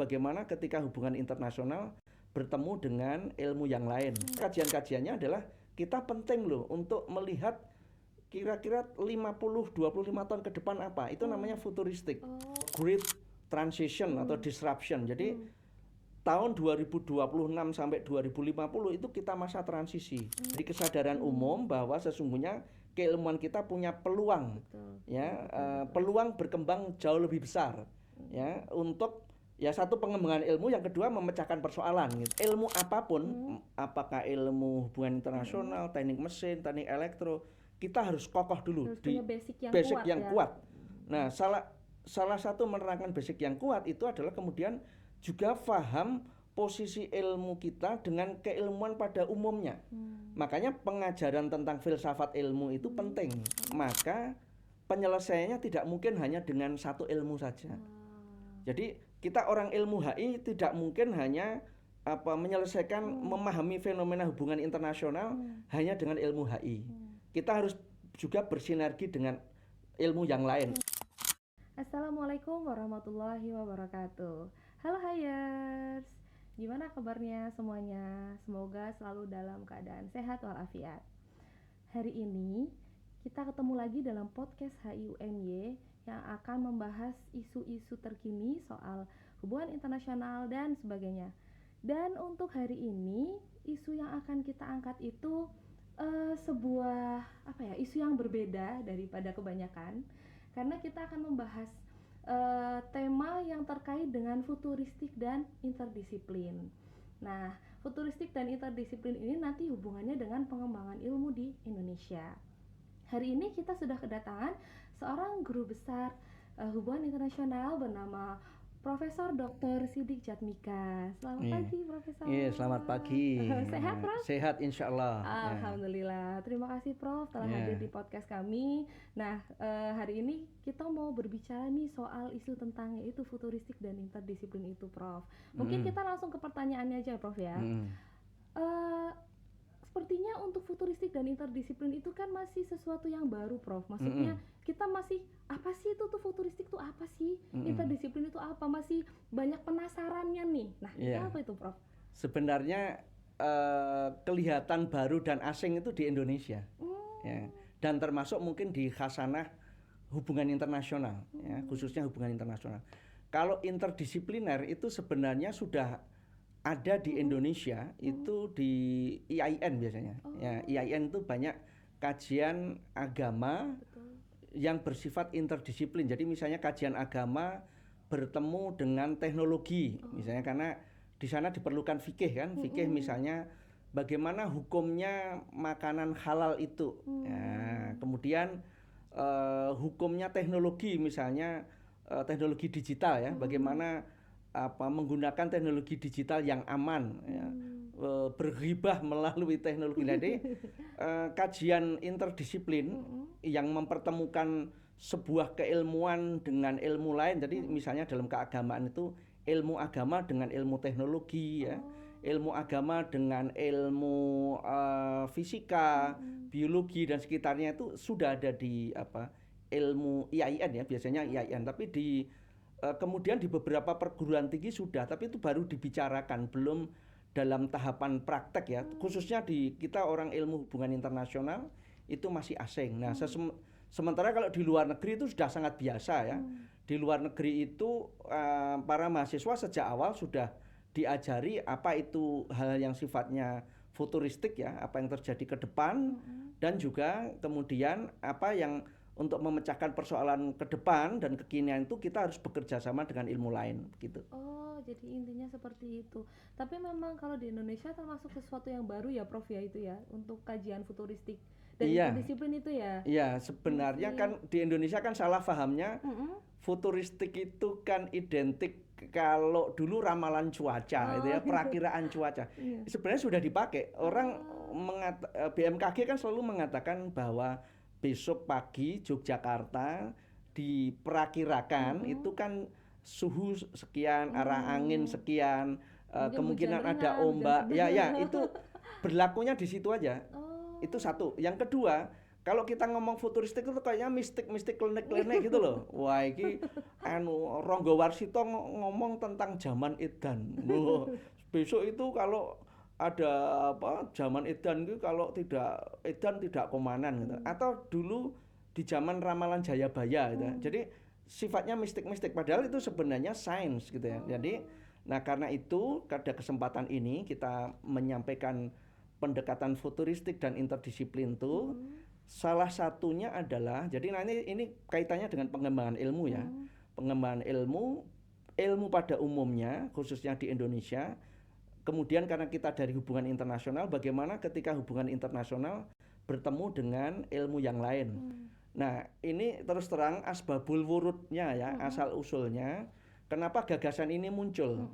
bagaimana ketika hubungan internasional bertemu dengan ilmu yang lain. Kajian-kajiannya adalah kita penting loh untuk melihat kira-kira 25 tahun ke depan apa. Itu namanya futuristik. Great transition atau disruption. Jadi tahun 2026 sampai 2050 itu kita masa transisi. Jadi kesadaran umum bahwa sesungguhnya keilmuan kita punya peluang, peluang berkembang jauh lebih besar, ya, untuk ya satu pengembangan ilmu, yang kedua memecahkan persoalan. Gitu. Ilmu apapun, apakah ilmu hubungan internasional, teknik mesin, teknik elektro, kita harus kokoh dulu Harus di punya basic yang ya. kuat. Nah, salah satu menerangkan basic yang kuat itu adalah kemudian juga paham posisi ilmu kita dengan keilmuan pada umumnya. Makanya pengajaran tentang filsafat ilmu itu penting. Maka penyelesaiannya tidak mungkin hanya dengan satu ilmu saja. Jadi kita orang ilmu HI tidak mungkin hanya menyelesaikan memahami fenomena hubungan internasional hanya dengan ilmu HI. Kita harus juga bersinergi dengan ilmu yang lain. Assalamualaikum warahmatullahi wabarakatuh. Halo Hayers, gimana kabarnya semuanya? Semoga selalu dalam keadaan sehat walafiat. Hari ini kita ketemu lagi dalam podcast HIUMY yang akan membahas isu-isu terkini soal hubungan internasional dan sebagainya. Dan untuk hari ini, isu yang akan kita angkat itu sebuah isu yang berbeda daripada kebanyakan, karena kita akan membahas tema yang terkait dengan futuristik dan interdisiplin. Nah, futuristik dan interdisiplin ini nanti hubungannya dengan pengembangan ilmu di Indonesia. Hari ini kita sudah kedatangan seorang guru besar hubungan internasional bernama Profesor Dr. Siddiq Jatmika. Selamat pagi, Profesor. Iya, selamat pagi. Sehat, Prof? Sehat, insya Allah. Alhamdulillah. Terima kasih, Prof, telah hadir di podcast kami. Nah, hari ini kita mau berbicara nih soal isu tentang yaitu futuristik dan interdisiplin itu, Prof. Mungkin kita langsung ke pertanyaannya aja, Prof, ya. Sepertinya untuk futuristik dan interdisiplin itu kan masih sesuatu yang baru, Prof. Maksudnya kita masih, apa sih itu tuh futuristik tuh apa sih? Interdisiplin itu apa? Masih banyak penasarannya nih. Nah, itu apa itu, Prof? Sebenarnya kelihatan baru dan asing itu di Indonesia. Ya. Dan termasuk mungkin di khasanah hubungan internasional, ya, khususnya hubungan internasional. Kalau interdisipliner itu sebenarnya sudah ada di Indonesia, itu di IAIN biasanya. Ya, IAIN itu banyak kajian agama yang bersifat interdisiplin. Jadi misalnya kajian agama bertemu dengan teknologi, misalnya, karena di sana diperlukan fikih kan, fikih misalnya bagaimana hukumnya makanan halal itu. Ya, kemudian hukumnya teknologi, misalnya teknologi digital, ya, bagaimana menggunakan teknologi digital yang aman, ya, berghibah melalui teknologi. Jadi kajian interdisiplin yang mempertemukan sebuah keilmuan dengan ilmu lain. Jadi misalnya dalam keagamaan itu ilmu agama dengan ilmu teknologi, ya, ilmu agama dengan ilmu fisika, biologi dan sekitarnya itu sudah ada di ilmu IAIN, ya, biasanya IAIN. Tapi kemudian di beberapa perguruan tinggi sudah, tapi itu baru dibicarakan, belum dalam tahapan praktek, ya. Khususnya di kita orang ilmu hubungan internasional itu masih asing. Nah, sementara kalau di luar negeri itu sudah sangat biasa, ya. Di luar negeri itu para mahasiswa sejak awal sudah diajari apa itu hal yang sifatnya futuristik, ya, apa yang terjadi ke depan, dan juga kemudian apa yang untuk memecahkan persoalan ke depan dan kekinian itu kita harus bekerja sama dengan ilmu lain, gitu. Oh, jadi intinya seperti itu. Tapi memang kalau di Indonesia termasuk sesuatu yang baru, ya, Prof, ya, itu ya, untuk kajian futuristik dan interdisiplin itu, ya. Iya, sebenarnya kan di Indonesia kan salah pahamnya. Futuristik itu kan identik kalau dulu ramalan cuaca, itu ya, perakiraan cuaca. Sebenarnya sudah dipakai. Orang BMKG kan selalu mengatakan bahwa besok pagi Yogyakarta diperakirakan itu kan suhu sekian, arah angin sekian, kemungkinan ada ombak. Ya, itu berlakunya di situ aja. Itu satu. Yang kedua, kalau kita ngomong futuristik itu kayaknya mistik-mistik klenik-klenik gitu loh. Wah, iki Ronggo Warsito ngomong tentang zaman edan. Loh, besok itu kalau ada zaman edan itu kalau tidak edan tidak komanan gitu. Atau dulu di zaman ramalan Jayabaya gitu. Jadi sifatnya mistik-mistik padahal itu sebenarnya sains gitu ya. Jadi karena itu pada kesempatan ini kita menyampaikan pendekatan futuristik dan interdisiplin itu salah satunya adalah jadi ini kaitannya dengan pengembangan ilmu ya. Pengembangan ilmu pada umumnya khususnya di Indonesia. Kemudian karena kita dari hubungan internasional, bagaimana ketika hubungan internasional bertemu dengan ilmu yang lain. Nah, ini terus terang asbabul wurudnya ya, asal usulnya. Kenapa gagasan ini muncul?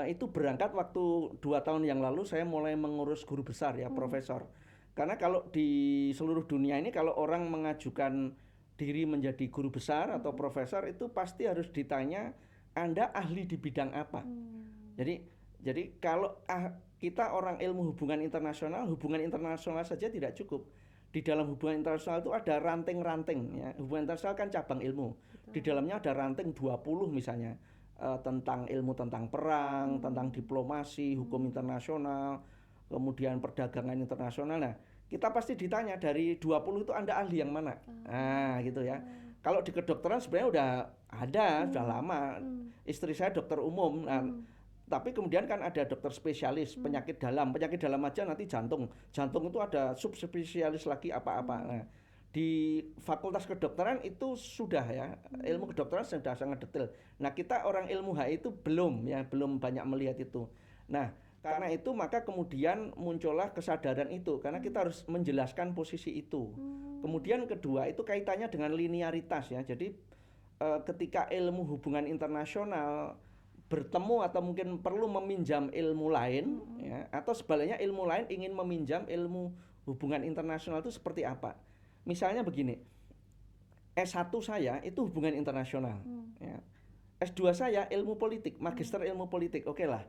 Itu berangkat waktu 2 tahun yang lalu saya mulai mengurus guru besar ya, profesor. Karena kalau di seluruh dunia ini kalau orang mengajukan diri menjadi guru besar atau profesor itu pasti harus ditanya Anda ahli di bidang apa. Jadi kalau kita orang ilmu hubungan internasional saja tidak cukup. Di dalam hubungan internasional itu ada ranting-ranting ya. Hubungan internasional kan cabang ilmu. Betul. Di dalamnya ada ranting 20 misalnya. Tentang ilmu tentang perang, tentang diplomasi, hukum internasional, kemudian perdagangan internasional. Nah, kita pasti ditanya dari 20 itu Anda ahli yang mana? Nah, gitu ya. Kalau di kedokteran sebenarnya udah ada, sudah lama. Istri saya dokter umum. Nah, tapi kemudian kan ada dokter spesialis penyakit dalam aja nanti jantung itu ada subspesialis lagi apa-apa. Nah, di fakultas kedokteran itu sudah ya ilmu kedokteran sudah sangat detail. Nah kita orang ilmu HI itu belum banyak melihat itu. Nah karena itu maka kemudian muncullah kesadaran itu karena kita harus menjelaskan posisi itu. Kemudian kedua itu kaitannya dengan linearitas ya. Jadi ketika ilmu hubungan internasional bertemu atau mungkin perlu meminjam ilmu lain ya, atau sebaliknya ilmu lain ingin meminjam ilmu hubungan internasional itu seperti apa. Misalnya begini, S1 saya itu hubungan internasional ya. S2 saya ilmu politik, magister ilmu politik. Oke lah,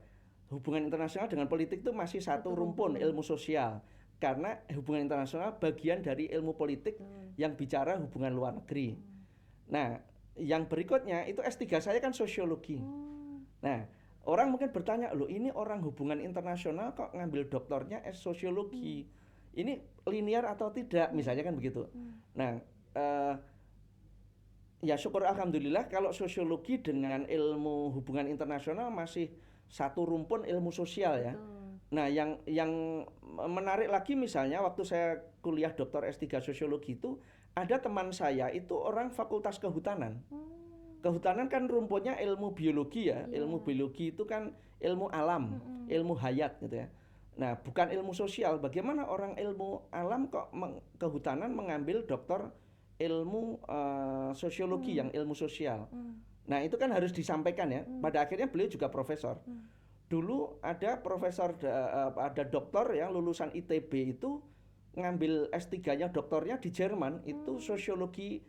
hubungan internasional dengan politik itu masih satu rumpun ilmu sosial. Karena hubungan internasional bagian dari ilmu politik yang bicara hubungan luar negeri. Nah, yang berikutnya itu S3 saya kan sosiologi. Nah, orang mungkin bertanya, loh ini orang hubungan internasional kok ngambil doktornya sosiologi? Ini linear atau tidak? Misalnya kan begitu. Nah, ya syukur alhamdulillah kalau sosiologi dengan ilmu hubungan internasional masih satu rumpun ilmu sosial ya. Nah, yang menarik lagi misalnya waktu saya kuliah doktor S3 sosiologi itu ada teman saya itu orang fakultas kehutanan. Kehutanan kan rumpunnya ilmu biologi ya. Ilmu biologi itu kan ilmu alam, ilmu hayat gitu ya. Nah, bukan ilmu sosial. Bagaimana orang ilmu alam kok kehutanan mengambil doktor ilmu sosiologi yang ilmu sosial. Nah, itu kan harus disampaikan ya. Pada akhirnya beliau juga profesor. Dulu ada profesor, ada doktor yang lulusan ITB itu ngambil S3-nya doktornya di Jerman, itu sosiologi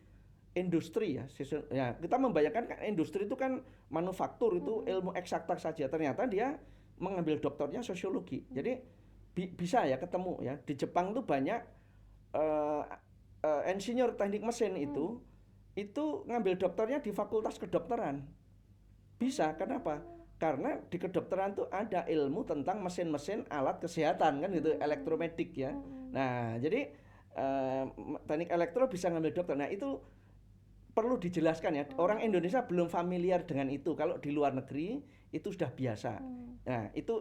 industri ya. Ya, kita membayangkan kan industri itu kan manufaktur, itu ilmu eksakta saja. Ternyata dia mengambil doktornya sosiologi. Jadi bisa ya ketemu ya. Di Jepang tuh banyak insinyur teknik mesin itu ngambil doktornya di fakultas kedokteran. Bisa, kenapa? Karena di kedokteran tuh ada ilmu tentang mesin-mesin alat kesehatan kan gitu, elektromedik ya. Nah, jadi teknik elektro bisa ngambil dokter. Nah, itu perlu dijelaskan ya. Orang Indonesia belum familiar dengan itu. Kalau di luar negeri itu sudah biasa. Nah, itu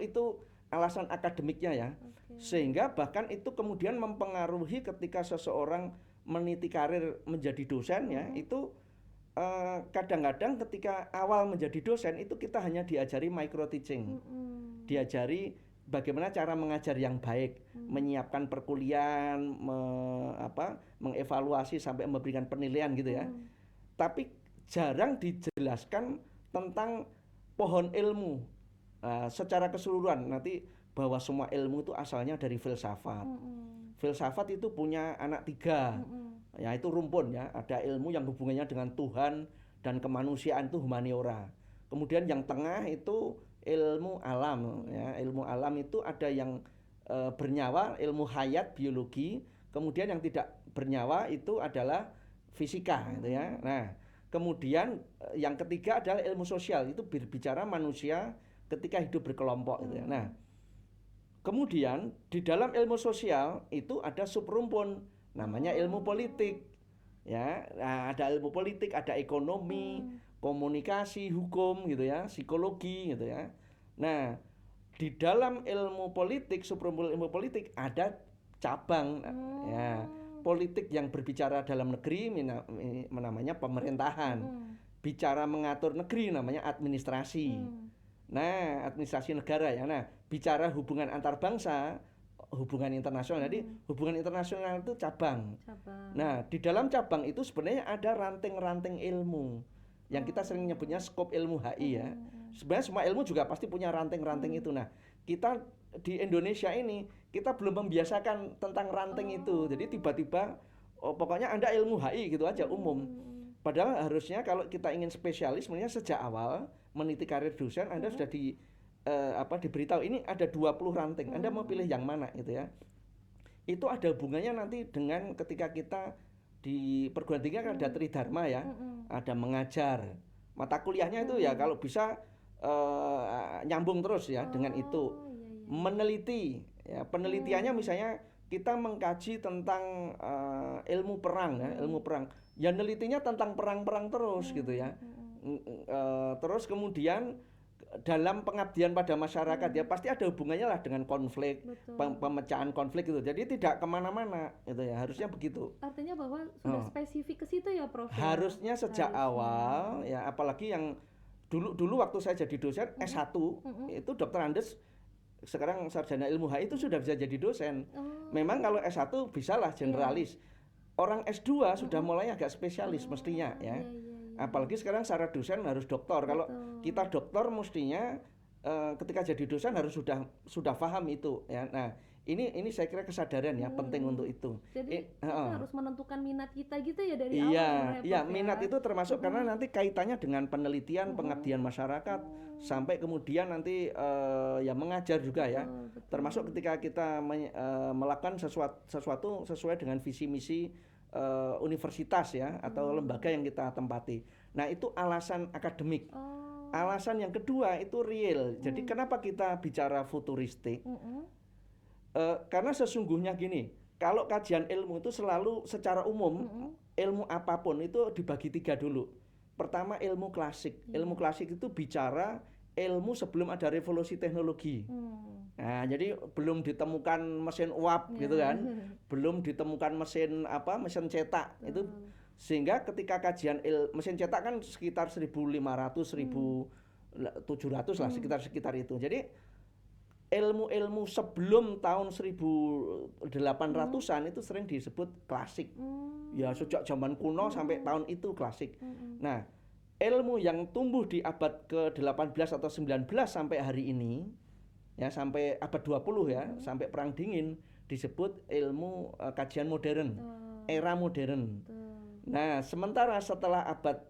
alasan akademiknya ya. Sehingga bahkan itu kemudian mempengaruhi ketika seseorang meniti karir menjadi dosen ya. Itu kadang-kadang ketika awal menjadi dosen itu kita hanya diajari micro teaching. Diajari bagaimana cara mengajar yang baik, menyiapkan perkuliahan, mengevaluasi sampai memberikan penilaian gitu ya. Tapi jarang dijelaskan tentang pohon ilmu secara keseluruhan. Nanti bahwa semua ilmu itu asalnya dari filsafat. Filsafat itu punya anak 3. Ya itu rumpun ya. Ada ilmu yang hubungannya dengan Tuhan dan kemanusiaan itu humaniora. Kemudian yang tengah itu ilmu alam ya. Ilmu alam itu ada yang bernyawa, ilmu hayat, biologi. Kemudian yang tidak bernyawa itu adalah fisika gitu ya. Nah, kemudian yang ketiga adalah ilmu sosial, itu berbicara manusia ketika hidup berkelompok gitu ya. Nah, kemudian di dalam ilmu sosial itu ada subrumpun namanya ilmu politik. Ya, nah, ada ilmu politik, ada ekonomi, komunikasi, hukum gitu ya, psikologi gitu ya. Nah, di dalam ilmu politik, subrumpun ilmu politik ada cabang ya. Politik yang berbicara dalam negeri namanya pemerintahan. Bicara mengatur negeri namanya administrasi. Nah, administrasi negara ya. Nah, bicara hubungan antar bangsa, hubungan internasional. Jadi hubungan internasional itu cabang. Nah, di dalam cabang itu sebenarnya ada ranting-ranting ilmu yang kita sering nyebutnya skop ilmu HI ya. Sebenarnya semua ilmu juga pasti punya ranting-ranting itu. Nah, kita di Indonesia ini kita belum membiasakan tentang ranting itu. Jadi tiba-tiba pokoknya Anda ilmu HI gitu aja umum. Padahal harusnya kalau kita ingin spesialis sebenarnya sejak awal meniti karir dosen Anda sudah diberitahu ini ada 20 ranting. Anda mau pilih yang mana gitu ya. Itu ada hubungannya nanti dengan ketika kita di perguruan tinggi kan ada tridharma ya. Ada mengajar. Mata kuliahnya itu ya kalau bisa nyambung terus ya dengan itu. Meneliti ya, penelitiannya misalnya kita mengkaji tentang ilmu perang ya, ilmu perang. Ya nelitinya tentang perang-perang terus gitu ya. Terus kemudian dalam pengabdian pada masyarakat ya pasti ada hubungannya lah dengan konflik, pemecahan konflik gitu. Jadi tidak kemana-mana gitu ya, harusnya begitu. Artinya bahwa sudah spesifik ke situ ya Prof. Harusnya sejak awal ya, apalagi yang dulu waktu saya jadi dosen S1 itu Dr. Andes sekarang sarjana ilmu HI itu sudah bisa jadi dosen. Memang kalau S1 bisalah generalis. Orang S2 sudah mulai agak spesialis mestinya ya. Apalagi sekarang syarat dosen harus doktor. Kalau kita doktor mestinya ketika jadi dosen harus sudah paham itu ya. Nah, ini saya kira kesadaran ya penting untuk itu. Jadi kita harus menentukan minat kita gitu ya dari awal. Iya, minat itu termasuk karena nanti kaitannya dengan penelitian, pengabdian masyarakat sampai kemudian nanti ya mengajar juga ya. Termasuk ketika kita melakukan sesuatu sesuai dengan visi misi universitas ya atau lembaga yang kita tempati. Nah, itu alasan akademik. Alasan yang kedua itu real. Jadi kenapa kita bicara futuristik? Karena sesungguhnya gini, kalau kajian ilmu itu selalu secara umum ilmu apapun itu dibagi 3 dulu. Pertama ilmu klasik. Ilmu klasik itu bicara ilmu sebelum ada revolusi teknologi. Nah, jadi belum ditemukan mesin uap gitu kan. Belum ditemukan mesin cetak. Itu sehingga ketika kajian mesin cetak kan sekitar 1500 1700 lah sekitar itu. Jadi ilmu-ilmu sebelum tahun 1800-an itu sering disebut klasik. Ya sejak zaman kuno sampai tahun itu klasik. Nah, ilmu yang tumbuh di abad ke-18 atau 19 sampai hari ini ya sampai abad 20 ya, sampai perang dingin disebut ilmu kajian modern, era modern. Nah, sementara setelah abad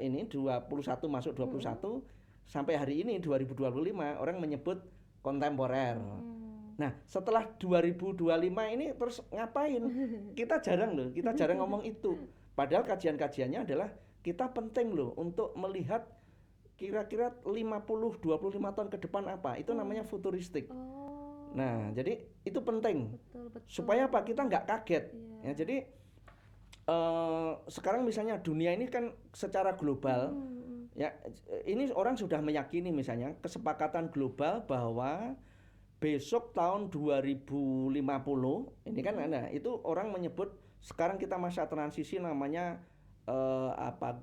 ini 21 masuk 21 sampai hari ini 2025 orang menyebut kontemporer. Nah, setelah 2025 ini terus ngapain? Kita jarang ngomong itu. Padahal kajian-kajiannya adalah kita penting loh untuk melihat kira-kira 50-25 tahun ke depan apa. Itu namanya futuristik. Nah, jadi itu penting. Betul. Supaya apa? Kita nggak kaget. Ya, jadi sekarang misalnya dunia ini kan secara global ya, ini orang sudah meyakini misalnya kesepakatan global bahwa besok tahun 2050 ini kan ada itu orang menyebut sekarang kita masa transisi namanya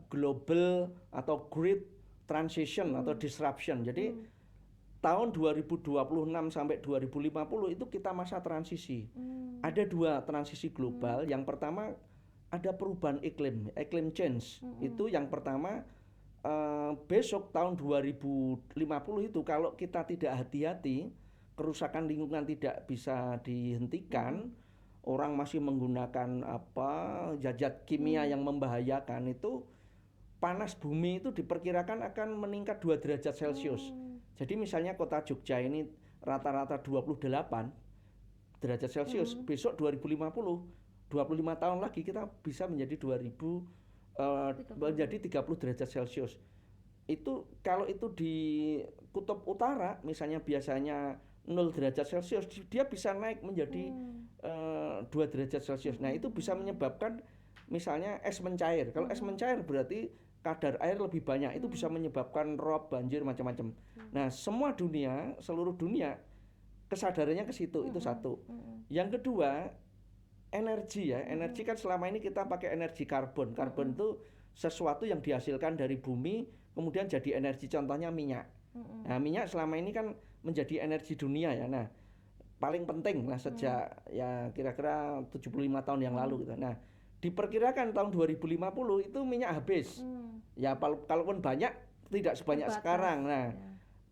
global atau great transition atau disruption. Jadi tahun 2026 sampai 2050 itu kita masa transisi. Ada 2 transisi global. Yang pertama ada perubahan iklim change. Itu yang pertama besok tahun 2050 itu kalau kita tidak hati-hati, kerusakan lingkungan tidak bisa dihentikan, orang masih menggunakan zat kimia yang membahayakan, itu panas bumi itu diperkirakan akan meningkat 2 derajat Celcius. Jadi misalnya kota Jogja ini rata-rata 28 derajat Celcius, besok 2050 25 tahun lagi kita bisa menjadi 30 derajat Celcius. Itu kalau itu di kutub utara misalnya biasanya 0 derajat Celcius, dia bisa naik menjadi 2 derajat Celcius. Nah, itu bisa menyebabkan misalnya es mencair. Kalau es mencair berarti kadar air lebih banyak, itu bisa menyebabkan rob, banjir, macam-macam. Nah, seluruh dunia kesadarannya ke situ, itu satu. Yang kedua, energi ya. Energi kan selama ini kita pakai energi karbon. Karbon itu sesuatu yang dihasilkan dari bumi kemudian jadi energi, contohnya minyak. Nah, minyak selama ini kan menjadi energi dunia ya. Nah, paling penting lah sejak ya kira-kira 75 tahun yang lalu gitu. Nah, diperkirakan tahun 2050 itu minyak habis. Ya kalaupun banyak tidak sebanyak sekarang. Nah,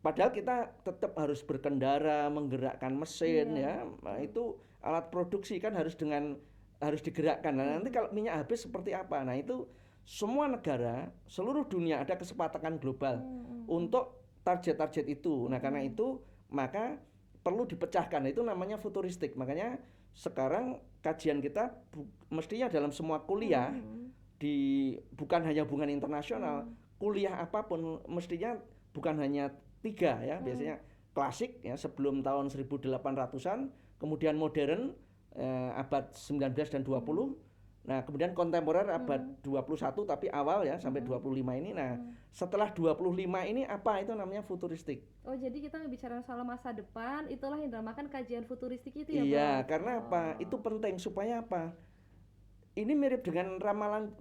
padahal kita tetap harus berkendara, menggerakkan mesin ya. Nah, itu alat produksi kan harus digerakkan. Nah, nanti kalau minyak habis seperti apa? Nah, itu semua negara, seluruh dunia ada kesepakatan global untuk target-target itu. Nah, karena itu maka perlu dipecahkan. Itu namanya futuristik. Makanya sekarang kajian kita mestinya dalam semua kuliah bukan hanya hubungan internasional, kuliah apapun mestinya bukan hanya 3 ya, biasanya klasik ya sebelum tahun 1800-an, kemudian modern abad 19 dan 20. Nah, kemudian kontemporer abad 21 tapi awal ya sampai 25 ini. Nah, setelah 25 ini apa itu namanya futuristik. Oh, jadi kita bicara soal masa depan, itulah yang dinamakan kajian futuristik itu ya, Iya, karena apa? Itu penting supaya apa? Ini mirip dengan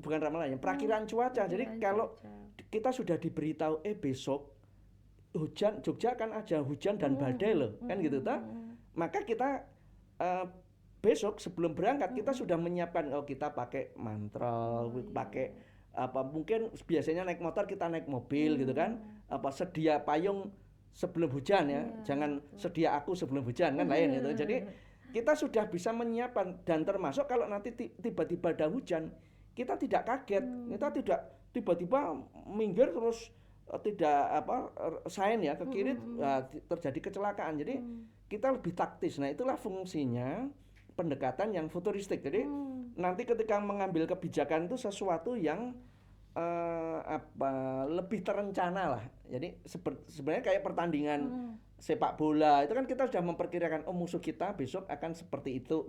bukan ramalan ya, perakiraan cuaca. Jadi kalau kita sudah diberitahu besok hujan, Jogja kan ada hujan dan badai loh, kan gitu toh. Maka kita besok sebelum berangkat kita sudah menyiapkan, kita pakai mantrol, pakai apa, mungkin biasanya naik motor kita naik mobil gitu kan, apa sedia payung sebelum hujan ya, jangan sedia aku sebelum hujan kan lain gitu. Jadi kita sudah bisa menyiapkan, dan termasuk kalau nanti tiba-tiba ada hujan kita tidak kaget, kita tidak tiba-tiba minggir terus tidak sign ya ke kiri terjadi kecelakaan. Jadi kita lebih taktis. Nah, itulah fungsinya pendekatan yang futuristik. Jadi nanti ketika mengambil kebijakan itu sesuatu yang lebih terencana lah. Jadi sebenarnya kayak pertandingan sepak bola itu kan kita sudah memperkirakan musuh kita besok akan seperti itu.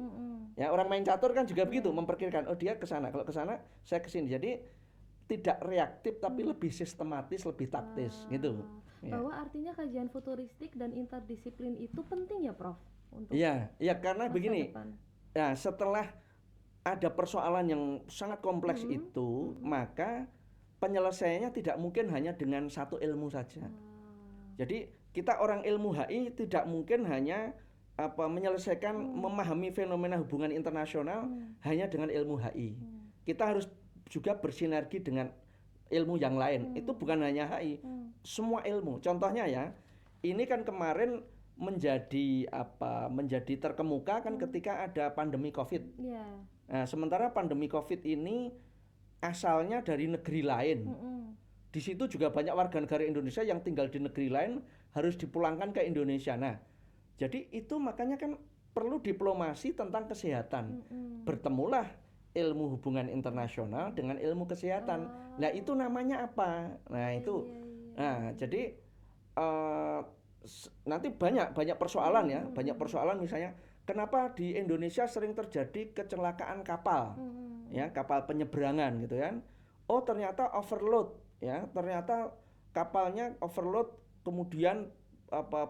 Ya, orang main catur kan juga begitu, memperkirakan dia ke sana, kalau ke sana saya ke sini. Jadi tidak reaktif tapi lebih sistematis, lebih taktis gitu. Bahwa artinya kajian futuristik dan interdisiplin itu penting ya, Prof? Iya, karena begini. Nah, setelah ada persoalan yang sangat kompleks itu, maka penyelesaiannya tidak mungkin hanya dengan satu ilmu saja. Jadi kita orang ilmu HI tidak mungkin hanya menyelesaikan memahami fenomena hubungan internasional hanya dengan ilmu HI. Kita harus juga bersinergi dengan ilmu yang lain. Itu bukan hanya HI, semua ilmu. Contohnya ya, ini kan kemarin menjadi terkemuka kan ketika ada pandemi Covid. Nah, sementara pandemi Covid ini asalnya dari negeri lain. Di situ juga banyak warga negara Indonesia yang tinggal di negeri lain harus dipulangkan ke Indonesia. Nah, jadi itu makanya kan perlu diplomasi tentang kesehatan. Bertemulah ilmu hubungan internasional dengan ilmu kesehatan. Nah, itu namanya apa? Nah, itu. Nah, jadi nanti banyak persoalan ya, banyak persoalan misalnya kenapa di Indonesia sering terjadi kecelakaan kapal, ya kapal penyeberangan gitu kan? Oh, ternyata overload, ya ternyata kapalnya overload, kemudian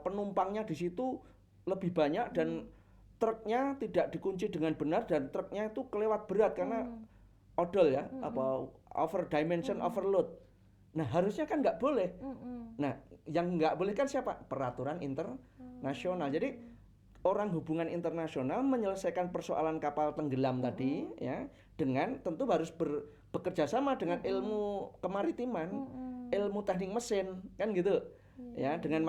penumpangnya di situ lebih banyak dan truknya tidak dikunci dengan benar dan truknya itu kelewat berat karena odol ya, over dimension overload. Nah, harusnya kan nggak boleh. Nah, yang nggak boleh kan siapa? Peraturan internasional. Jadi orang hubungan internasional menyelesaikan persoalan kapal tenggelam tadi ya dengan tentu harus bekerja sama dengan ilmu kemaritiman, ilmu teknik mesin kan gitu. Ya, dengan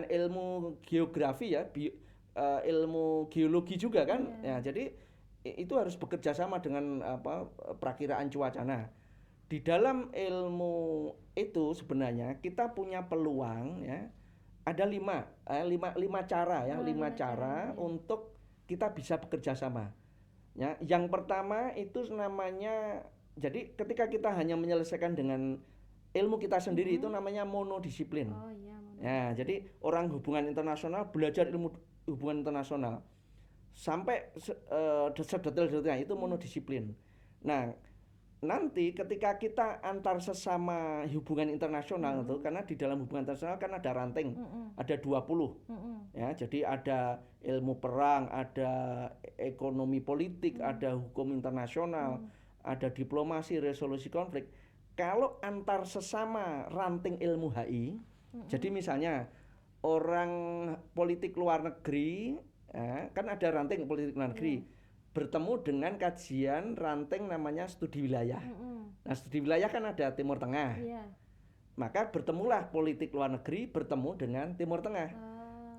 ilmu geografi ya, ilmu geologi juga kan. Ya, jadi itu harus bekerja sama dengan perakiraan cuaca. Nah, di dalam ilmu itu sebenarnya kita punya peluang ya, ada lima cara ya, lima cara untuk kita bisa bekerja sama. Ya, yang pertama itu namanya, jadi ketika kita hanya menyelesaikan dengan ilmu kita sendiri itu namanya monodisiplin. Oh iya, Ya, jadi orang hubungan internasional belajar ilmu hubungan internasional sampai sedetail-detailnya itu monodisiplin. Nah, nanti ketika kita antar sesama hubungan internasional itu, karena di dalam hubungan internasional kan ada ranting, ada 20. Ya, jadi ada ilmu perang, ada ekonomi politik, ada hukum internasional, ada diplomasi, resolusi konflik. Kalau antar sesama ranting ilmu HI, jadi misalnya orang politik luar negeri, kan ada ranting politik luar negeri, bertemu dengan kajian ranting namanya studi wilayah. Nah, studi wilayah kan ada Timur Tengah. Maka bertemulah politik luar negeri bertemu dengan Timur Tengah.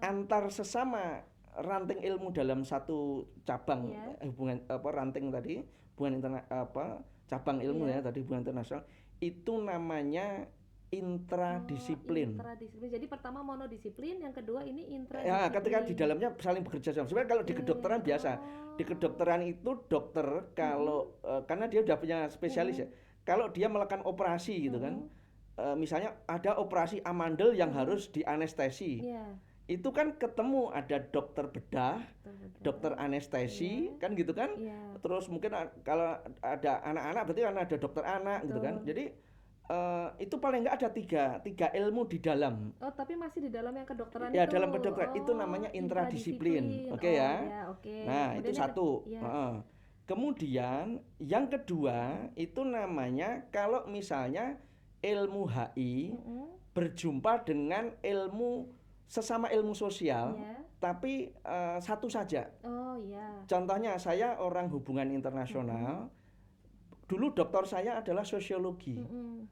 Antar sesama ranting ilmu dalam satu cabang hubungan ranting tadi, hubungan cabang ilmu ya tadi hubungan internasional, itu namanya intradisiplin. Jadi pertama monodisiplin, yang kedua ini intradisiplin. Ya, ketika di dalamnya saling bekerja sama. Sebenarnya kalau di kedokteran biasa, di kedokteran itu dokter kalau karena dia udah punya spesialis ya. Kalau dia melakukan operasi gitu kan, misalnya ada operasi amandel yang harus dianestesi. Itu kan ketemu ada dokter bedah, dokter anestesi, kan gitu kan. Terus mungkin kalau ada anak-anak berarti kan ada dokter anak gitu kan. Jadi itu paling nggak ada tiga ilmu di dalam. Oh, tapi masih di dalam yang kedokteran ya, itu. Dalam kedokteran itu namanya intradisiplin. Oke ya. Nah, itu satu. Kemudian yang kedua itu namanya kalau misalnya ilmu HI berjumpa dengan sesama ilmu sosial, tapi satu saja. Contohnya saya orang hubungan internasional. Dulu doktor saya adalah sosiologi.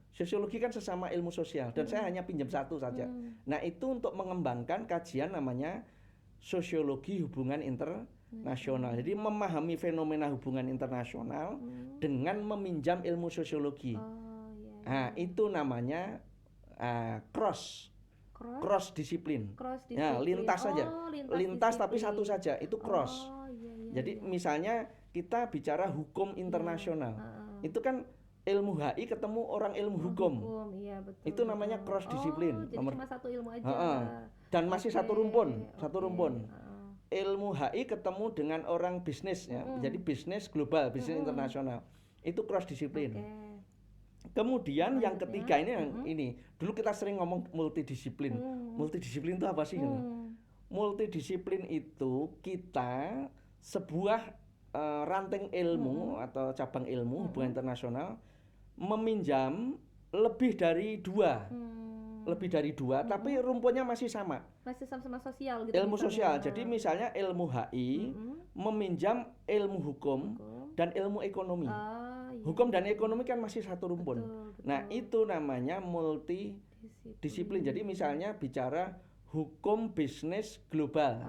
Sosiologi kan sesama ilmu sosial dan saya hanya pinjam satu saja. Nah, itu untuk mengembangkan kajian namanya sosiologi hubungan internasional. Jadi memahami fenomena hubungan internasional dengan meminjam ilmu sosiologi. Nah, itu namanya cross disiplin. Ya, lintas saja. Lintas tapi satu saja, itu cross. Jadi misalnya kita bicara hukum internasional. Itu kan ilmu HI ketemu orang ilmu hukum. Betul, itu namanya cross disiplin. Jadi cuma satu ilmu aja. Dan masih satu rumpun. Ilmu HI ketemu dengan orang bisnis ya. Jadi bisnis global, bisnis internasional. Itu cross disiplin. Kemudian yang ketiga ini dulu kita sering ngomong multidisiplin. Multidisiplin itu apa sih? Multidisiplin itu kita sebuah ranting ilmu atau cabang ilmu hubungan internasional meminjam lebih dari dua, tapi rumputnya masih sama sosial gitu, ilmu sosial. Jadi misalnya ilmu HI meminjam ilmu hukum dan ilmu ekonomi. Hukum dan ekonomi kan masih satu rumpun. Nah, itu namanya multidisiplin. Jadi misalnya bicara hukum bisnis global.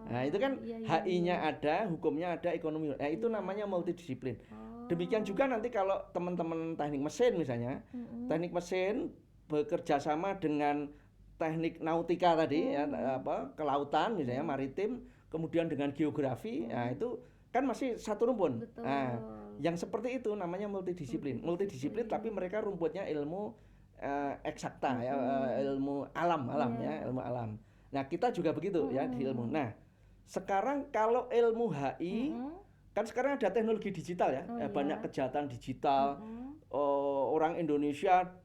Nah, itu kan HI-nya ada, hukumnya ada, ekonomi. Nah, itu namanya multidisiplin. Demikian juga nanti kalau teman-teman teknik mesin misalnya, teknik mesin bekerja sama dengan teknik nautika tadi ya, kelautan misalnya, maritim, kemudian dengan geografi. Nah, itu kan masih satu rumpun. Nah, yang seperti itu namanya multidisiplin. Multidisiplin tapi mereka rumputnya ilmu eksakta ya, ilmu alam ya, ilmu alam. Nah, kita juga begitu ya di ilmu. Nah, sekarang kalau ilmu HI kan sekarang ada teknologi digital ya, banyak kejahatan digital. Orang Indonesia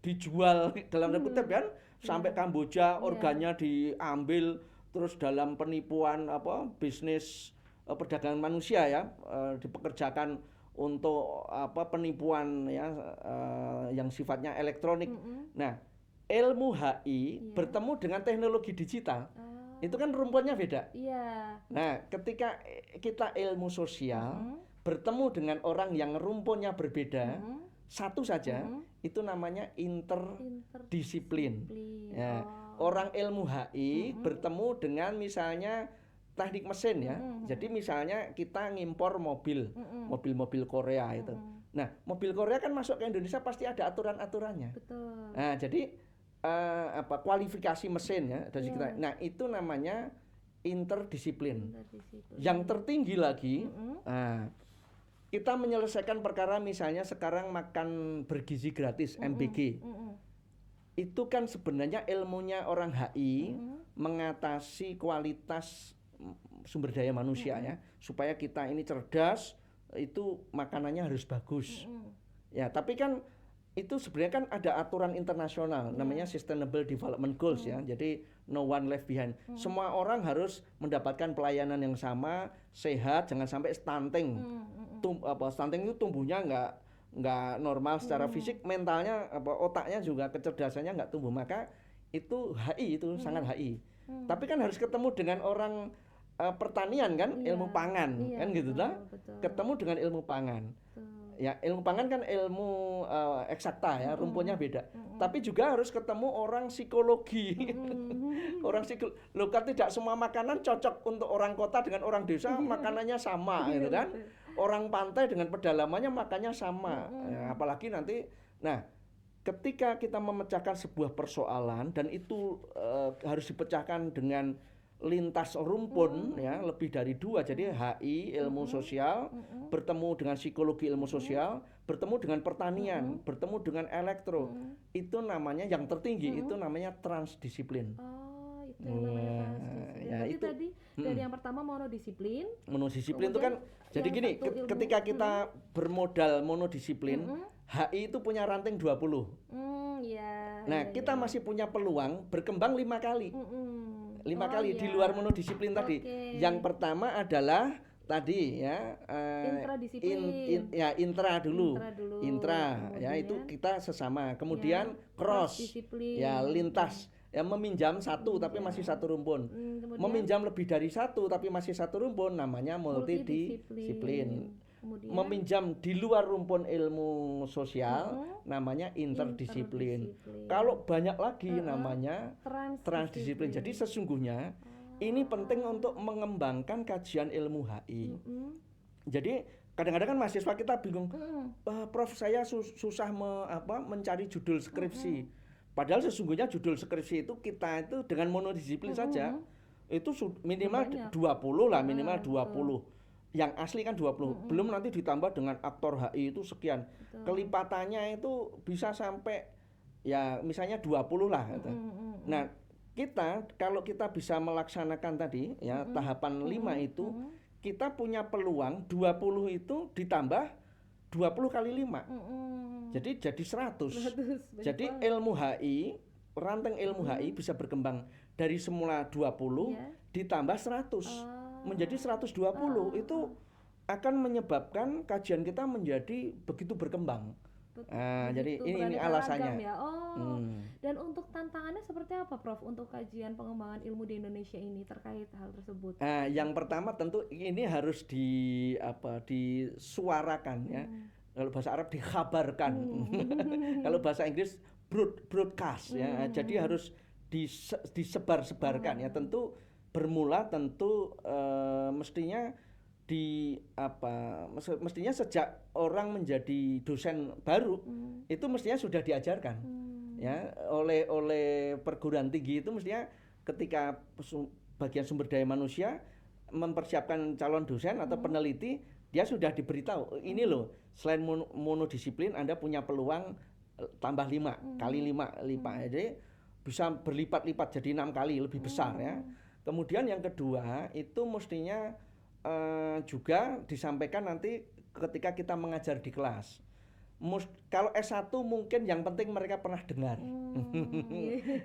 dijual dalam tanda kutip kan sampai Kamboja, organnya diambil, terus dalam penipuan bisnis perdagangan manusia ya, dipekerjakan untuk penipuan ya, yang sifatnya elektronik. Nah, ilmu HI bertemu dengan teknologi digital. Itu kan rumputnya beda. Nah, ketika kita ilmu sosial bertemu dengan orang yang rumputnya berbeda, satu saja, itu namanya interdisiplin. Ya, orang ilmu HI bertemu dengan misalnya teknik mesin ya. Jadi misalnya kita ngimpor mobil-mobil Korea itu. Nah, mobil Korea kan masuk ke Indonesia pasti ada aturan-aturannya. Nah, jadi kualifikasi mesin ya dari kita. Nah, itu namanya interdisiplin. Interdisiplin. Yang tertinggi lagi, Mm-mm. kita menyelesaikan perkara misalnya sekarang makan bergizi gratis, MBG. Mm-mm. Itu kan sebenarnya ilmunya orang HI Mm-mm. mengatasi kualitas sumber daya manusia ya, supaya kita ini cerdas, itu makanannya harus bagus. Mm-mm. Ya, tapi kan itu sebenarnya kan ada aturan internasional namanya Sustainable Development Goals ya. Jadi no one left behind. Semua orang harus mendapatkan pelayanan yang sama, sehat, jangan sampai stunting. Stunting itu tumbuhnya nggak normal secara fisik, mentalnya otaknya juga kecerdasannya nggak tumbuh. Maka itu HI itu sangat HI. Tapi kan harus ketemu dengan orang pertanian kan, ilmu pangan kan gitu lah. Ketemu dengan ilmu pangan. Ya, ilmu pangan kan ilmu eksakta ya, rumputnya beda. Tapi juga harus ketemu orang psikologi. Orang psikologi. Loh kan tidak semua makanan cocok untuk orang kota dengan orang desa, makanannya sama gitu kan. Orang pantai dengan pedalamannya makannya sama. Ya, apalagi nanti ketika kita memecahkan sebuah persoalan dan itu harus dipecahkan dengan lintas rumpun ya, lebih dari 2. Jadi HI ilmu sosial bertemu dengan psikologi ilmu sosial, bertemu dengan pertanian, bertemu dengan elektro. Itu namanya yang tertinggi, itu namanya transdisiplin. Oh, itu yang namanya transdisiplin. Ya, Berarti itu tadi dari yang pertama monodisiplin. Monodisiplin itu kan jadi yang gini, satu ilmu. ketika kita bermodal monodisiplin, HI itu punya ranting 20. Ya. Nah, kita masih punya peluang berkembang 5 kali. 5 kali di iya. luar monodisiplin tadi. Yang pertama adalah tadi ya intradisiplin. intra dulu. Kemudian, Ya itu kita sesama. Kemudian cross. disiplin. Ya lintas. Ya meminjam satu tapi masih satu rumpun. Meminjam lebih dari satu tapi masih satu rumpun namanya multidisiplin. Kemudian, meminjam di luar rumpun ilmu sosial namanya interdisiplin. Kalau banyak lagi namanya transdisiplin. Jadi sesungguhnya ini penting untuk mengembangkan kajian ilmu HI. Jadi kadang-kadang kan mahasiswa kita bingung, Prof saya susah mencari judul skripsi. Padahal sesungguhnya judul skripsi itu kita itu dengan monodisiplin saja itu minimal 20 lah, minimal 20. Yang asli kan 20, belum nanti ditambah dengan aktor HI itu sekian. Kelipatannya itu bisa sampai ya misalnya 20 lah gitu. Nah, kalau kita bisa melaksanakan tadi ya tahapan 5 itu, kita punya peluang 20 itu ditambah 20 kali 5. Jadi 100. Jadi ilmu HI, ranting ilmu HI bisa berkembang dari semula 20 ditambah 100. Menjadi 120 itu akan menyebabkan kajian kita menjadi begitu berkembang. Jadi ini alasannya. Ya. Dan untuk tantangannya seperti apa, Prof? Untuk kajian pengembangan ilmu di Indonesia ini terkait hal tersebut? Yang pertama tentu ini harus disuarakan ya. Kalau bahasa Arab dikhabarkan. Kalau bahasa Inggris broadcast ya. Jadi harus disebar-sebarkan ya. Bermula mestinya mestinya sejak orang menjadi dosen baru itu mestinya sudah diajarkan ya oleh perguruan tinggi itu mestinya ketika bagian sumber daya manusia mempersiapkan calon dosen atau peneliti dia sudah diberitahu ini loh selain monodisiplin Anda punya peluang tambah 5 kali 5 lipat jadi bisa berlipat-lipat jadi 6 kali lebih besar ya. Kemudian yang kedua itu mestinya juga disampaikan nanti ketika kita mengajar di kelas. Kalau S1 mungkin yang penting mereka pernah dengar.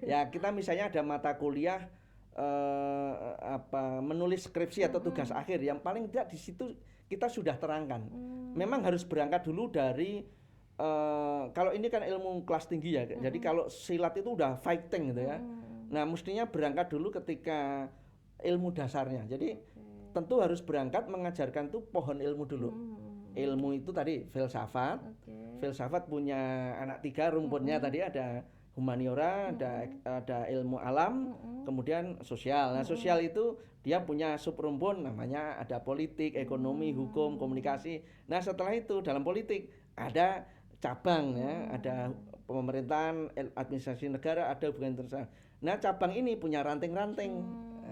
Ya kita misalnya ada mata kuliah menulis skripsi atau tugas akhir yang paling tidak di situ kita sudah terangkan. Memang harus berangkat dulu dari kalau ini kan ilmu kelas tinggi ya. Jadi kalau silat itu udah fighting gitu ya. Nah, mestinya berangkat dulu ketika ilmu dasarnya. Jadi tentu harus berangkat mengajarkan tuh pohon ilmu dulu. Ilmu itu tadi filsafat. Filsafat punya anak 3 rumputnya tadi ada humaniora, ada ilmu alam, kemudian sosial. Nah, sosial itu dia punya subrumpun namanya ada politik, ekonomi, hukum, komunikasi. Nah, setelah itu dalam politik ada cabang ya, ada pemerintahan, administrasi negara, ada hubungan internasional. Nah, cabang ini punya ranting-ranting.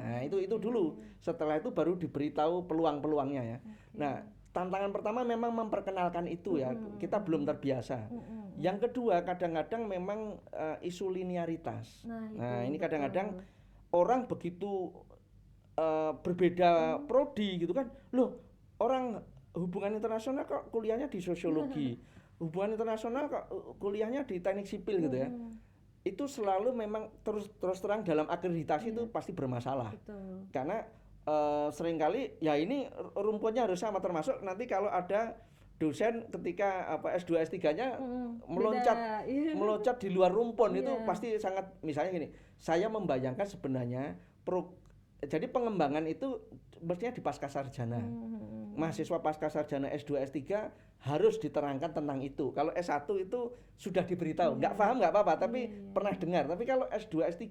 Nah, itu dulu. Setelah itu baru diberitahu peluang-peluangnya ya. Nah, tantangan pertama memang memperkenalkan itu ya. Kita belum terbiasa. Yang kedua, kadang-kadang memang isu linearitas. Nah, ini kadang-kadang orang begitu berbeda prodi gitu kan. Loh, orang hubungan internasional kok kuliahnya di sosiologi. Hubungan internasional kok kuliahnya di teknik sipil gitu ya. Itu selalu memang terus terang dalam akreditasi itu pasti bermasalah. Betul. Karena seringkali ya ini rumputnya harus sama, termasuk nanti kalau ada dosen ketika S2 S3-nya meloncat di luar rumpun itu pasti sangat, misalnya gini, saya membayangkan sebenarnya jadi pengembangan itu mestinya di pascasarjana. Mahasiswa pascasarjana S2 S3 harus diterangkan tentang itu. Kalau S1 itu sudah diberitahu, nggak paham nggak apa-apa, tapi pernah dengar. Tapi kalau S2 S3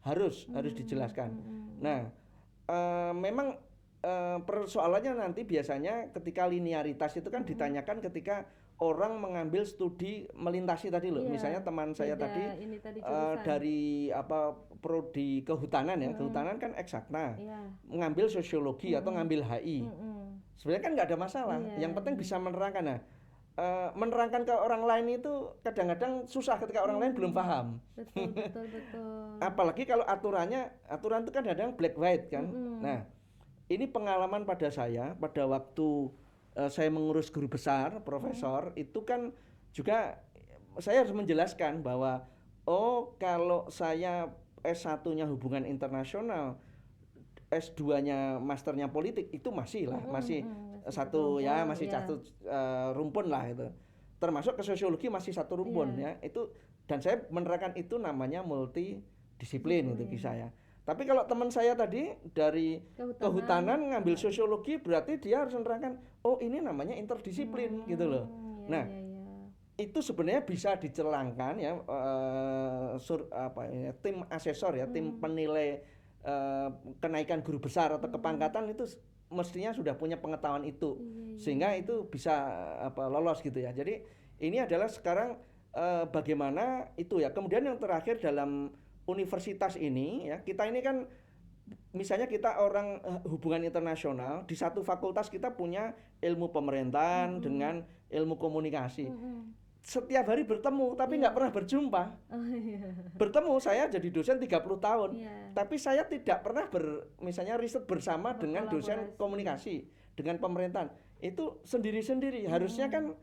harus dijelaskan. Nah, memang persoalannya nanti biasanya ketika linearitas itu kan ditanyakan ketika orang mengambil studi melintasi tadi loh. Misalnya teman saya tadi dari prodi kehutanan ya. Kehutanan kan eksakta. Mengambil sosiologi atau ngambil HI. Sebenarnya kan nggak ada masalah. Yang penting bisa menerangkan. Nah, menerangkan ke orang lain itu kadang-kadang susah ketika orang lain belum paham. Betul. Apalagi kalau aturan itu kan kadang black white kan. Nah, ini pengalaman pada saya pada waktu saya mengurus guru besar, profesor, itu kan juga saya harus menjelaskan bahwa kalau saya S1-nya hubungan internasional, S2-nya masternya politik, itu masih satu ya, masih satu rumpun lah itu. Termasuk ke sosiologi masih satu rumpun ya. Itu, dan saya menerapkan itu namanya multidisiplin itu kisah ya. Tapi kalau teman saya tadi dari kehutanan ngambil sosiologi, berarti dia harus menerangkan, ini namanya interdisiplin gitu loh. Nah, itu sebenarnya bisa dicelangkan ya, tim asesor ya, tim penilai kenaikan guru besar atau kepangkatan itu mestinya sudah punya pengetahuan itu, sehingga itu bisa lolos gitu ya. Jadi ini adalah sekarang bagaimana itu ya. Kemudian yang terakhir dalam universitas ini ya, kita ini kan misalnya kita orang hubungan internasional, di satu fakultas kita punya ilmu pemerintahan dengan ilmu komunikasi. Setiap hari bertemu tapi nggak pernah berjumpa. Bertemu, saya jadi dosen 30 tahun. Tapi saya tidak pernah misalnya riset bersama dengan dosen komunikasi, dengan pemerintahan. Itu sendiri-sendiri. Harusnya kan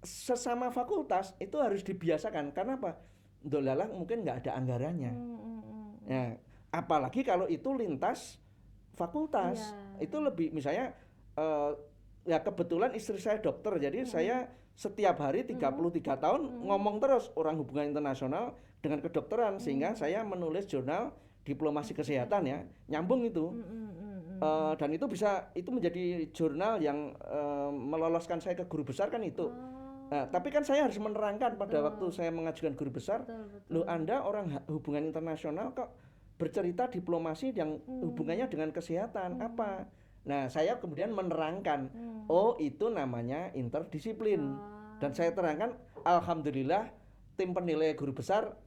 sesama fakultas itu harus dibiasakan. Karena apa? Dolalah mungkin nggak ada anggarannya. Ya, apalagi kalau itu lintas fakultas. Itu lebih, misalnya ya kebetulan istri saya dokter, jadi saya setiap hari 33 tahun ngomong terus orang hubungan internasional dengan kedokteran, sehingga saya menulis jurnal diplomasi kesehatan ya, nyambung itu. Dan itu menjadi jurnal yang meloloskan saya ke guru besar kan itu. Nah, tapi kan saya harus menerangkan pada waktu saya mengajukan guru besar, loh Anda orang hubungan internasional kok bercerita diplomasi yang hubungannya dengan kesehatan apa? Nah, saya kemudian menerangkan, itu namanya interdisiplin. Dan saya terangkan, alhamdulillah tim penilai guru besar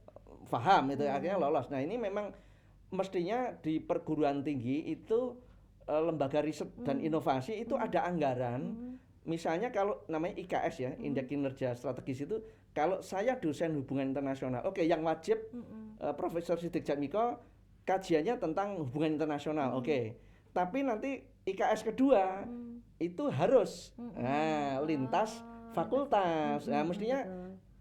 paham itu, akhirnya lolos. Nah, ini memang mestinya di perguruan tinggi itu lembaga riset dan inovasi itu ada anggaran. Misalnya kalau namanya IKS ya, Indeks Kinerja Strategis itu, kalau saya dosen hubungan internasional, yang wajib Profesor Siddiq Jatmiko kajiannya tentang hubungan internasional, tapi nanti IKS kedua itu harus lintas fakultas. Nah, mestinya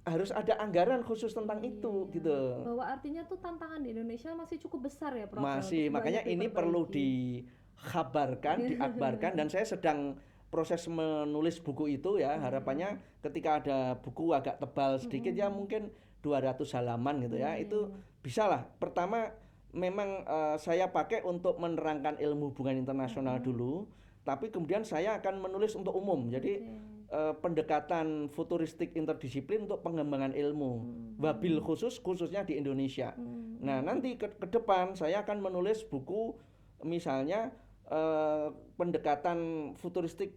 harus ada anggaran khusus tentang itu gitu. Bahwa artinya tuh tantangan di Indonesia masih cukup besar ya, Prof. Masih, makanya ini perlu dikhabarkan, diakbarkan, dan saya sedang proses menulis buku itu ya. Harapannya ketika ada buku agak tebal sedikit ya, mungkin 200 halaman gitu ya, itu bisalah. Pertama memang saya pakai untuk menerangkan ilmu hubungan internasional dulu, tapi kemudian saya akan menulis untuk umum. Jadi pendekatan futuristik interdisiplin untuk pengembangan ilmu, wabil khususnya di Indonesia. Nah, nanti ke depan saya akan menulis buku misalnya pendekatan futuristik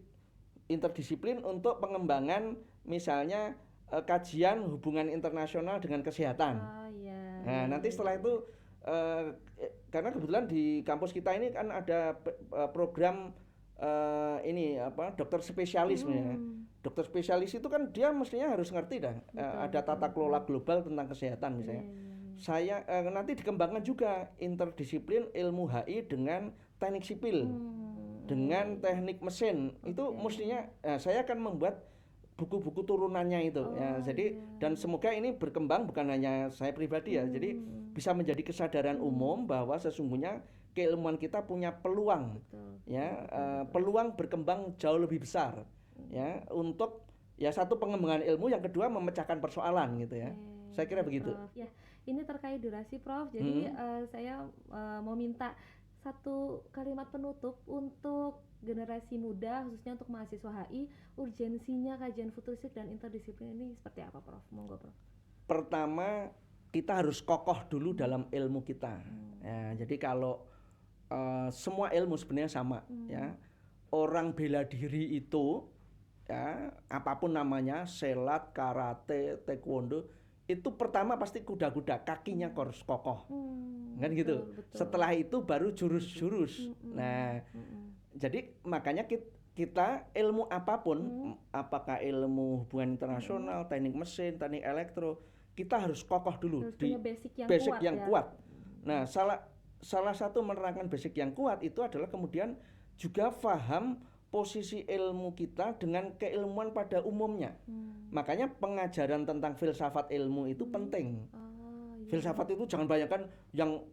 interdisiplin untuk pengembangan misalnya kajian hubungan internasional dengan kesehatan. Nah, nanti setelah itu karena kebetulan di kampus kita ini kan ada program ini apa dokter spesialis ya. Dokter spesialis itu kan dia mestinya harus ngerti dah. Ada tata kelola global tentang kesehatan misalnya. Saya nanti dikembangkan juga interdisiplin ilmu HI dengan teknik sipil, dengan teknik mesin. Itu mestinya saya akan membuat buku-buku turunannya itu ya. Jadi dan semoga ini berkembang bukan hanya saya pribadi ya. Jadi bisa menjadi kesadaran umum bahwa sesungguhnya keilmuan kita punya peluang peluang berkembang jauh lebih besar ya untuk ya satu pengembangan ilmu, yang kedua memecahkan persoalan gitu ya. Saya kira begitu. Ya, ini terkait durasi Prof. Jadi saya mau minta satu kalimat penutup untuk generasi muda, khususnya untuk mahasiswa HI, urgensinya kajian futuristik dan interdisiplin ini seperti apa Prof? Monggo Prof. Pertama, kita harus kokoh dulu dalam ilmu kita. Ya, jadi kalau semua ilmu sebenarnya sama ya. Orang bela diri itu ya, apapun namanya, silat, karate, taekwondo, itu pertama pasti kuda-kuda, kakinya harus kokoh. Kan gitu. Betul. Setelah itu baru jurus-jurus. Nah, jadi makanya kita ilmu apapun, apakah ilmu hubungan internasional, teknik mesin, teknik elektro, kita harus kokoh dulu harus di punya basic yang ya. kuat. Nah, salah satu menerangkan basic yang kuat itu adalah kemudian juga paham posisi ilmu kita dengan keilmuan pada umumnya. Makanya pengajaran tentang filsafat ilmu itu penting. Filsafat itu jangan bayangkan yang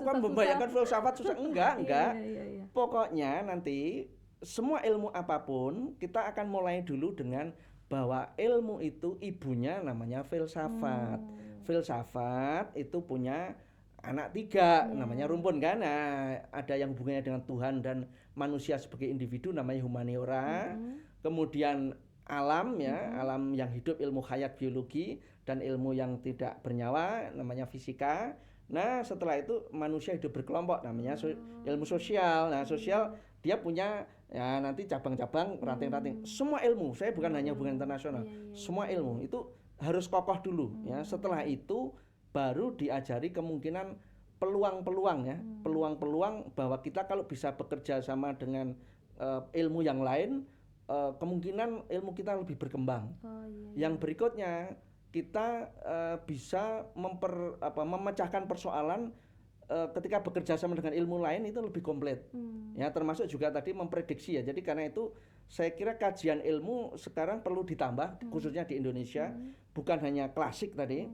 kan membayangkan filsafat susah, enggak. Iya. Pokoknya nanti semua ilmu apapun kita akan mulai dulu dengan bahwa ilmu itu ibunya namanya filsafat. Filsafat itu punya anak tiga, namanya rumpun kan. Nah, ada yang hubungannya dengan Tuhan dan manusia sebagai individu namanya humaniora. Kemudian alam ya, alam yang hidup, ilmu hayat biologi, dan ilmu yang tidak bernyawa namanya fisika. Nah, setelah itu manusia hidup berkelompok namanya ilmu sosial. Nah, sosial dia punya ya nanti cabang-cabang, ranting-ranting. Semua ilmu, saya bukan hanya hubungan internasional. Semua ilmu itu harus kokoh dulu ya. Setelah itu baru diajari kemungkinan peluang-peluang ya. Peluang-peluang bahwa kita kalau bisa bekerja sama dengan ilmu yang lain, kemungkinan ilmu kita lebih berkembang. Yang berikutnya kita bisa memecahkan persoalan ketika bekerja sama dengan ilmu lain itu lebih komplit. Ya, termasuk juga tadi memprediksi ya. Jadi karena itu saya kira kajian ilmu sekarang perlu ditambah khususnya di Indonesia, bukan hanya klasik tadi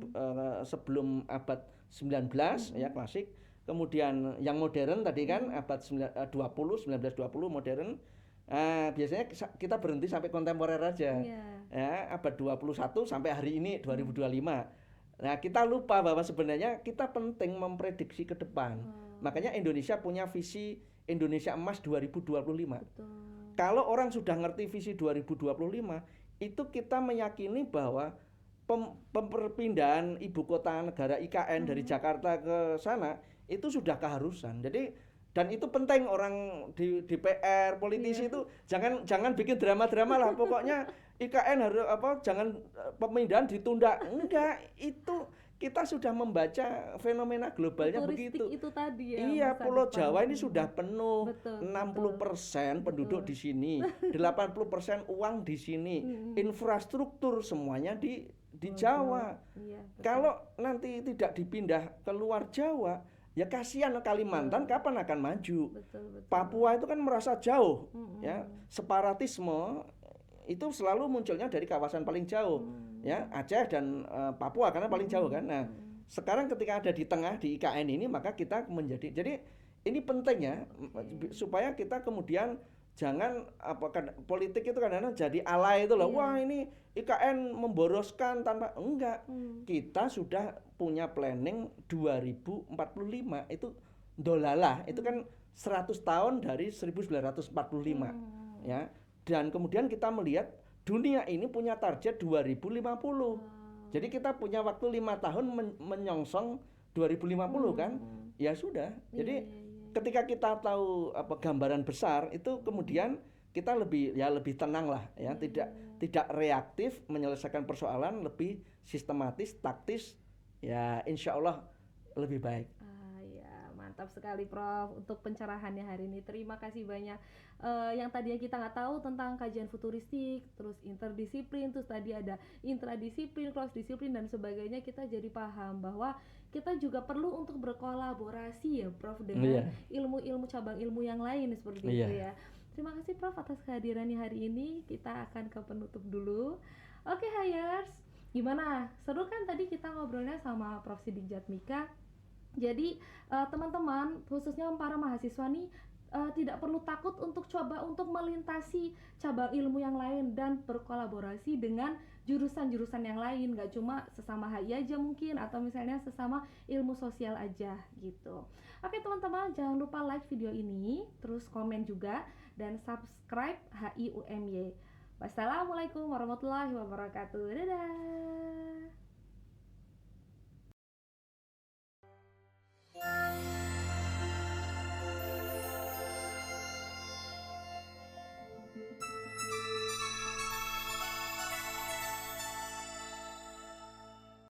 sebelum abad 19 ya klasik, kemudian yang modern tadi kan abad 1920 modern. Biasanya kita berhenti sampai kontemporer aja. Ya, abad 21 sampai hari ini 2025. Nah, kita lupa bahwa sebenarnya kita penting memprediksi ke depan. Makanya Indonesia punya visi Indonesia Emas 2025. Kalau orang sudah ngerti visi 2025, itu kita meyakini bahwa perpindahan ibu kota negara IKN dari Jakarta ke sana itu sudah keharusan. Jadi dan itu penting, orang di DPR, politisi itu jangan bikin drama-drama lah. Pokoknya IKN harus jangan pemindahan ditunda. Enggak, itu kita sudah membaca fenomena globalnya begitu. Itu tadi ya. Iya, Pulau Jawa ini sudah penuh. Betul, 60% penduduk di sini, 80% uang di sini, infrastruktur semuanya di Jawa. Kalau nanti tidak dipindah ke luar Jawa, ya kasihan Kalimantan kapan akan maju. Papua itu kan merasa jauh ya. Separatisme itu selalu munculnya dari kawasan paling jauh ya, Aceh dan Papua karena paling jauh kan. Nah, sekarang ketika ada di tengah di IKN ini, maka kita jadi ini penting ya supaya kita kemudian jangan politik itu kadang-kadang jadi alay itu loh. Wah, ini IKN memboroskan tanpa enggak. Kita sudah punya planning 2045 itu dolala, itu kan 100 tahun dari 1945 ya. Dan kemudian kita melihat dunia ini punya target 2050. Jadi kita punya waktu 5 tahun menyongsong 2050 kan. Ya sudah. Jadi ketika kita tahu gambaran besar itu, kemudian kita lebih tenang lah ya, tidak reaktif menyelesaikan persoalan, lebih sistematis, taktis, ya insya Allah lebih baik. Ya, mantap mantap sekali Prof untuk pencerahannya hari ini. Terima kasih banyak. Yang tadinya kita nggak tahu tentang kajian futuristik, terus interdisiplin, terus tadi ada intradisiplin, cross disiplin dan sebagainya, kita jadi paham bahwa kita juga perlu untuk berkolaborasi ya Prof dengan ilmu-ilmu cabang ilmu yang lain seperti itu ya. Terima kasih Prof atas kehadirannya hari ini. Kita akan ke penutup dulu. Oke Hayers, gimana? Seru kan tadi kita ngobrolnya sama Prof Sidik Jatmika. Jadi teman-teman, khususnya para mahasiswa nih, tidak perlu takut untuk coba untuk melintasi cabang ilmu yang lain dan berkolaborasi dengan jurusan-jurusan yang lain, gak cuma sesama HI aja mungkin, atau misalnya sesama ilmu sosial aja gitu. Oke teman-teman, jangan lupa like video ini, terus komen juga, dan subscribe HI UMY. Wassalamualaikum warahmatullahi wabarakatuh. Dadah.